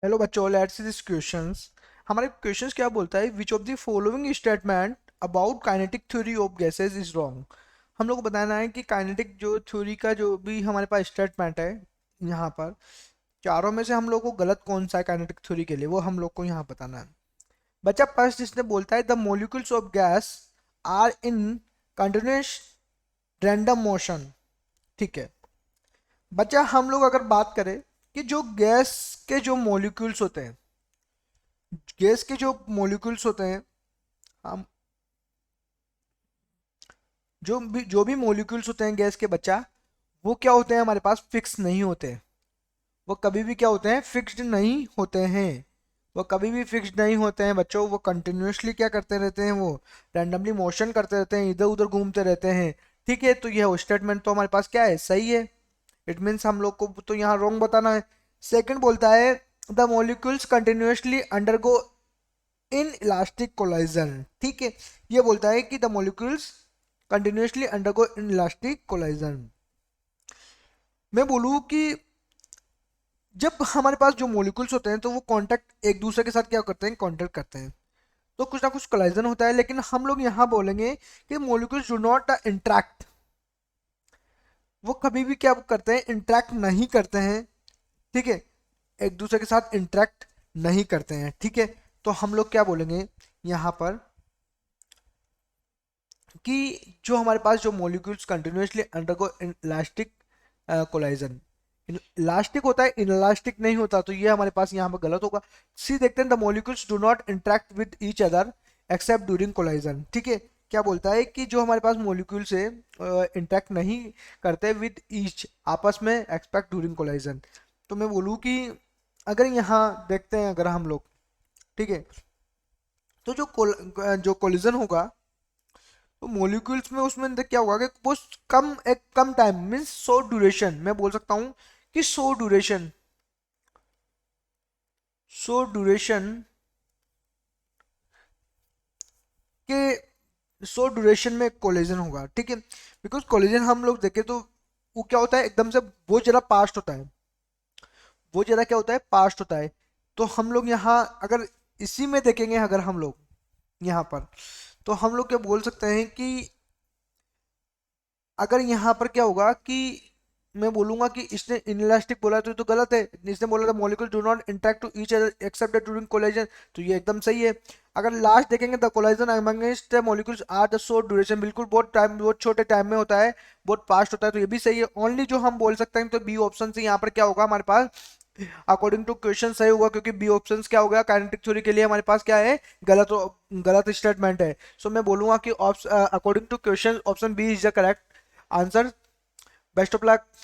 Hello बच्चों, let's see this questions. हमारे questions क्या बोलता है, which of the following statement about kinetic theory of gases is wrong. हम लोग को बताना है कि काइनेटिक जो थ्योरी का जो भी हमारे पास स्टेटमेंट है यहाँ पर, चारों में से हम लोग को गलत कौन सा है काइनेटिक थ्योरी के लिए, वो हम लोग को यहाँ बताना है। बच्चा फर्स्ट इसने बोलता है the molecules of gas are in continuous random motion. ठीक है बच्चा, हम लोग अगर बात करें कि जो गैस के जो मोलिक्यूल्स होते हैं, गैस के जो मॉलिक्यूल्स होते हैं, हम जो भी मॉलिक्यूल्स होते हैं गैस के बच्चा, वो क्या होते हैं, हमारे पास फिक्स नहीं होते। वो कभी भी क्या होते हैं, फिक्स्ड नहीं होते हैं। वो कभी भी फिक्स्ड नहीं होते हैं बच्चों, वो कंटिन्यूसली क्या करते रहते हैं, वो रैंडमली मोशन करते रहते हैं, इधर उधर घूमते रहते हैं। ठीक है, तो यह स्टेटमेंट तो हमारे पास क्या है, सही है। इट मीन्स हम लोग को तो यहाँ रॉन्ग बताना है। सेकंड बोलता है the molecules continuously undergo in elastic collision. ठीक है, ये बोलता है कि the molecules continuously undergo in elastic collision. मैं बोलूँ कि जब हमारे पास जो मॉलिक्यूल्स होते हैं तो वो कांटेक्ट एक दूसरे के साथ क्या करते हैं, कांटेक्ट करते हैं, तो कुछ ना कुछ कोलाइजन होता है। लेकिन हम लोग यहाँ बोलेंगे कि मॉलिक्यूल्स डू नॉट इंट्रैक्ट। वो कभी भी क्या करते हैं, इंट्रैक्ट नहीं करते हैं। ठीक है, एक दूसरे के साथ इंट्रैक्ट नहीं करते हैं। ठीक है, तो हम लोग क्या बोलेंगे यहाँ पर कि जो हमारे पास जो molecules continuously undergo elastic collision, elastic होता है, इनलास्टिक नहीं होता, तो ये हमारे पास यहाँ पर गलत होगा। सी देखते हैं the molecules do not interact with each other except during collision. ठीक है, क्या बोलता है कि जो हमारे पास मॉलिक्यूल्स है इंटरेक्ट नहीं करते विद ईच आपस में एक्सेप्ट ड्यूरिंग कोलाइजन। तो मैं बोलूँ कि अगर यहाँ देखते हैं अगर हम लोग, ठीक है, तो जो कोलिजन होगा तो मॉलिक्यूल्स में उसमें अंदर क्या होगा कि वो एक कम टाइम मीन्स शॉर्ट ड्यूरेशन, मैं बोल सकता हूँ कि शॉर्ट ड्यूरेशन के शॉर्ट ड्यूरेशन में कोलिजन होगा। ठीक है, बिकॉज कोलिजन हम लोग देखें तो वो क्या होता है, एकदम से बहुत ज़्यादा पास्ट होता है, वो ज़्यादा क्या होता है, पास्ट होता है। तो हम लोग यहाँ अगर इसी में देखेंगे, अगर हम लोग यहाँ पर, तो हम लोग क्या बोल सकते हैं कि अगर यहाँ पर क्या होगा कि मैं बोलूंगा कि इसने इनलास्टिक बोला तो ये तो गलत है। इसने बोला था molecule do not interact to each other except during collision, तो ये एकदम सही है। अगर लास्ट देखेंगे the collision amongst molecules are the short duration, बिल्कुल बहुत छोटे टाइम में होता है, बहुत फास्ट होता है, तो ये भी सही है। ओनली जो हम बोल सकते हैं तो बी ऑप्शन से यहाँ पर क्या होगा हमारे पास, अकॉर्डिंग टू क्वेश्चन सही होगा, क्योंकि बी ऑप्शन क्या हो गया, काइनेटिक थ्योरी के लिए हमारे पास क्या है, गलत गलत स्टेटमेंट है। सो मैं बोलूंगा कि according to question option B is the correct answer. Best of luck.